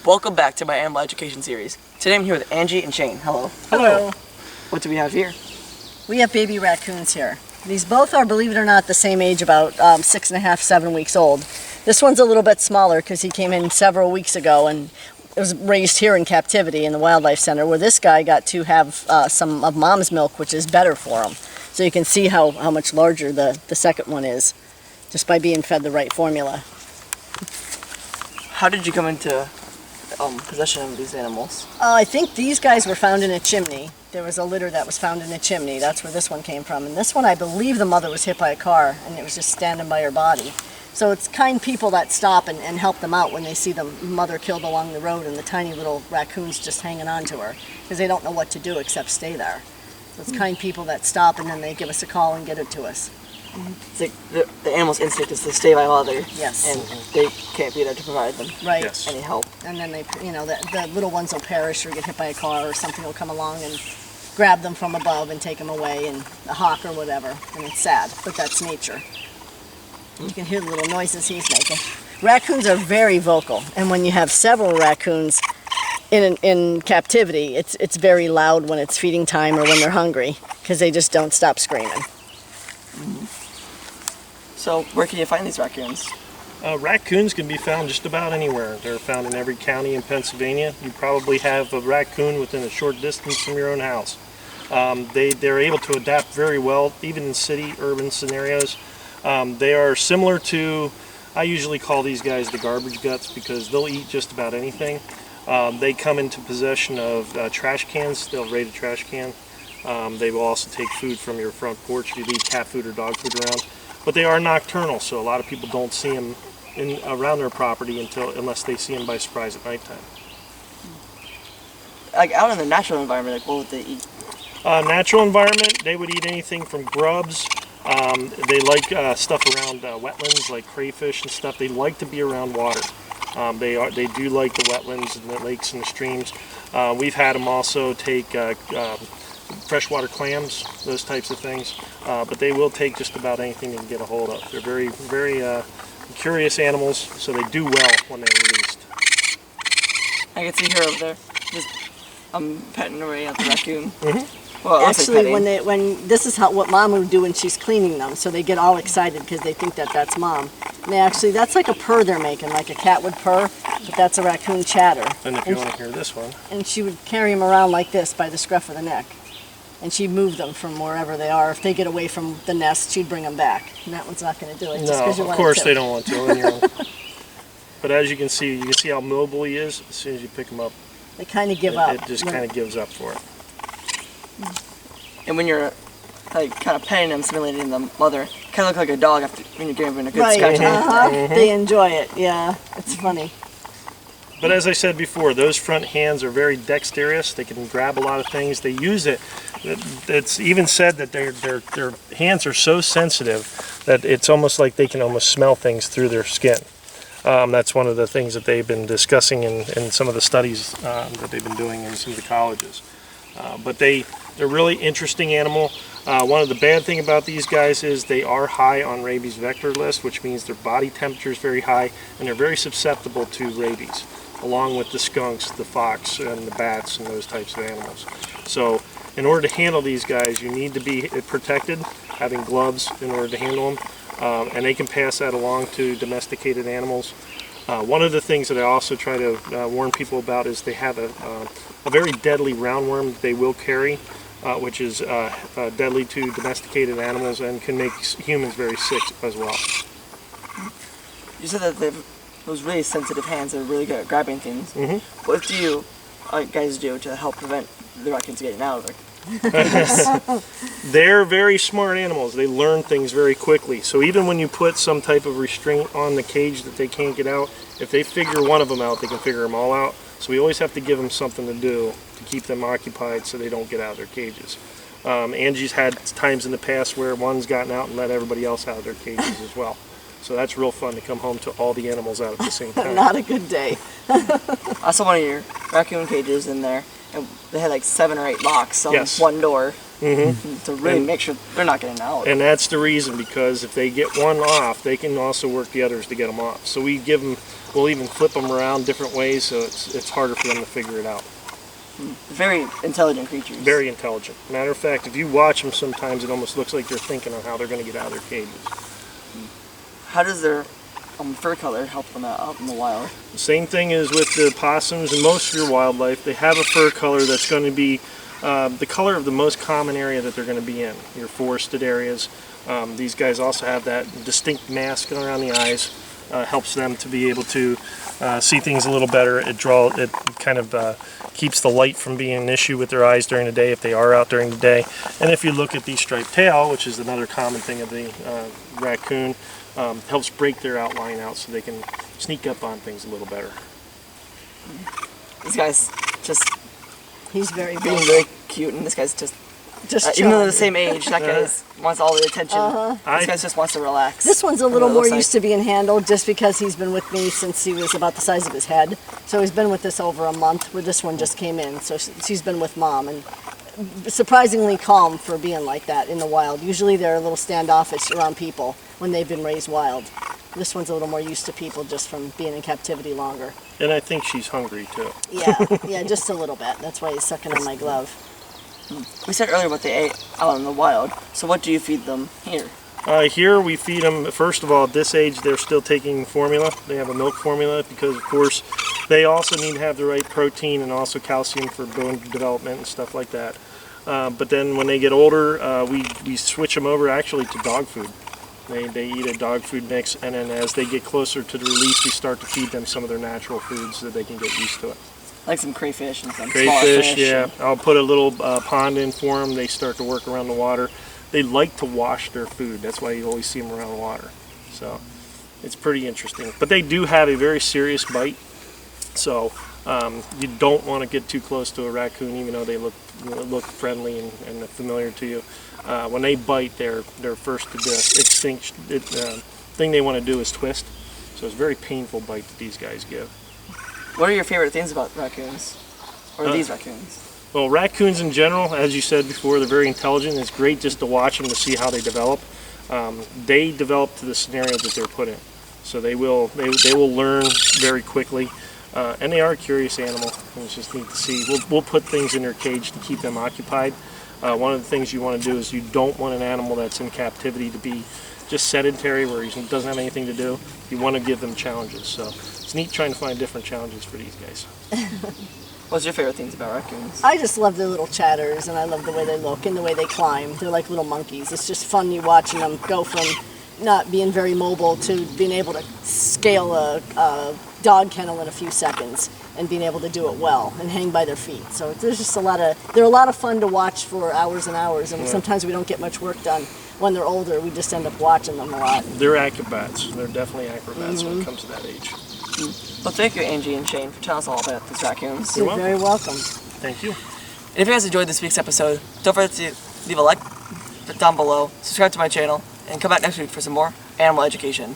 Welcome back to my animal education series. Today I'm here with Angie and Shane. Hello. Hello. What do we have here? We have baby raccoons here. These both are, believe it or not, the same age, about 6.5, 7 weeks old. This one's a little bit smaller because he came in several weeks ago and it was raised here in captivity in the Wildlife Center, where this guy got to have some of mom's milk, which is better for him. So you can see how much larger the second one is, just by being fed the right formula. How did you come into possession of these animals? I think these guys were found in a chimney. There was a litter that was found in a chimney. That's where this one came from. And this one, I believe the mother was hit by a car and it was just standing by her body. So it's kind people that stop and help them out when they see the mother killed along the road and the tiny little raccoons just hanging on to her, because they don't know what to do except stay there. So it's kind people that stop and then they give us a call and get it to us. It's like the animal's instinct is to stay by mother. Yes. And they can't be there to provide them right. any help. And then they, the little ones will perish or get hit by a car, or something will come along and grab them from above and take them away, and a hawk or whatever. And it's sad, but that's nature. You can hear the little noises he's making. Raccoons are very vocal, and when you have several raccoons in captivity, it's very loud when it's feeding time or when they're hungry, because they just don't stop screaming. Mm-hmm. So where can you find these raccoons? Raccoons can be found just about anywhere. They're found in every county in Pennsylvania. You probably have a raccoon within a short distance from your own house. They're able to adapt very well, even in city, urban scenarios. They are similar to, I usually call these guys the garbage guts, because they'll eat just about anything. They come into possession of trash cans. They'll raid a trash can. They will also take food from your front porch if you leave cat food or dog food around. But they are nocturnal, so a lot of people don't see them around their property unless they see them by surprise at nighttime. Like out in the natural environment, like what would they eat? Natural environment, they would eat anything from grubs. They like stuff around wetlands, like crayfish and stuff. They like to be around water. They do like the wetlands and the lakes and the streams. We've had them also take freshwater clams, those types of things, but they will take just about anything they can get a hold of. They're very, very curious animals, so they do well when they're released. I can see her over there, just petting away at the raccoon. Mm-hmm. Well, actually, when this is what mom would do when she's cleaning them, so they get all excited because they think that's mom. And that's like a purr they're making, like a cat would purr, but that's a raccoon chatter. And if you want to hear this one. And she would carry them around like this by the scruff of the neck. And she'd move them from wherever they are. If they get away from the nest, she'd bring them back. And that one's not going to do it. No, of course they don't want to. But as you can see how mobile he is. As soon as you pick him up, they kind of give up. It just kind of gives up for it. And when you're like kind of petting them, simulating the mother, kind of look like a dog when you're giving them a good scratch. Mm-hmm. They enjoy it. Yeah, it's funny. But as I said before, those front hands are very dexterous. They can grab a lot of things. They use it. It's even said that their hands are so sensitive that it's almost like they can almost smell things through their skin. That's one of the things that they've been discussing in some of the studies that they've been doing in some of the colleges. But they're a really interesting animal. One of the bad things about these guys is they are high on rabies vector list, which means their body temperature is very high and they're very susceptible to rabies, along with the skunks, the fox, and the bats, and those types of animals. So in order to handle these guys, you need to be protected, having gloves in order to handle them, and they can pass that along to domesticated animals. One of the things that I also try to warn people about is they have a very deadly roundworm that they will carry, which is deadly to domesticated animals and can make humans very sick as well. You said that they've those really sensitive hands that are really good at grabbing things. Mm-hmm. What do you guys do to help prevent the raccoons getting out of it? They're very smart animals. They learn things very quickly. So even when you put some type of restraint on the cage that they can't get out, if they figure one of them out, they can figure them all out. So we always have to give them something to do to keep them occupied so they don't get out of their cages. Angie's had times in the past where one's gotten out and let everybody else out of their cages as well. So that's real fun to come home to all the animals out at the same time. Not a good day. I saw one of your raccoon cages in there, and they had like 7 or 8 locks on Yes. one door. to really make sure they're not getting out. And that's the reason, because if they get one off, they can also work the others to get them off. So we'll even flip them around different ways, so it's harder for them to figure it out. Very intelligent creatures. Very intelligent. Matter of fact, if you watch them sometimes, it almost looks like they're thinking on how they're going to get out of their cages. How does their fur color help them out in the wild? The same thing is with the possums and most of your wildlife. They have a fur color that's going to be the color of the most common area that they're going to be in, your forested areas. These guys also have that distinct mask around the eyes. Helps them to be able to see things a little better. It kind of keeps the light from being an issue with their eyes during the day if they are out during the day. And if you look at the striped tail, which is another common thing of the raccoon, helps break their outline out so they can sneak up on things a little better. This guy's just He's very being big. very cute, and this guy's just even though they're the same age, that guy wants all the attention. This guy just wants to relax. This one's a little more used to being handled just because he's been with me since he was about the size of his head. So he's been with us over a month, where this one just came in. So she's been with Mom, and surprisingly calm for being like that in the wild. Usually they're a little standoffish around people when they've been raised wild. This one's a little more used to people just from being in captivity longer. And I think she's hungry too. Yeah, just a little bit. That's why he's sucking on my glove. We said earlier what they ate out in the wild. So what do you feed them here? Here we feed them, first of all, at this age they're still taking formula. They have a milk formula because, of course, they also need to have the right protein and also calcium for bone development and stuff like that. But then when they get older, we switch them over actually to dog food. They eat a dog food mix, and then as they get closer to the release, we start to feed them some of their natural foods so that they can get used to it. Like some crayfish and some smaller Crayfish, fish. yeah. I'll put a little pond in for them. They start to work around the water. They like to wash their food. That's why you always see them around the water. So it's pretty interesting. But they do have a very serious bite. So you don't want to get too close to a raccoon, even though they look friendly and familiar to you. When they bite, their first extinct thing they want to do is twist. So it's a very painful bite that these guys give. What are your favorite things about raccoons? Or these raccoons? Well, raccoons in general, as you said before, they're very intelligent. It's great just to watch them to see how they develop. They develop to the scenario that they're put in. So they will learn very quickly. And they are a curious animal. And it's just neat to see. We'll put things in their cage to keep them occupied. One of the things you want to do is you don't want an animal that's in captivity to be just sedentary where he doesn't have anything to do. You want to give them challenges. So it's neat trying to find different challenges for these guys. What's your favorite things about raccoons? I just love their little chatters, and I love the way they look and the way they climb. They're like little monkeys. It's just fun watching them go from not being very mobile to being able to scale a dog kennel in a few seconds and being able to do it well and hang by their feet. So there's just they're a lot of fun to watch for hours and hours, and sometimes we don't get much work done. When they're older, we just end up watching them a lot. They're acrobats. They're definitely acrobats when it comes to that age. Well, thank you, Angie and Shane, for telling us all about these raccoons. You're very welcome. Thank you. And if you guys enjoyed this week's episode, don't forget to leave a like down below, subscribe to my channel, and come back next week for some more animal education.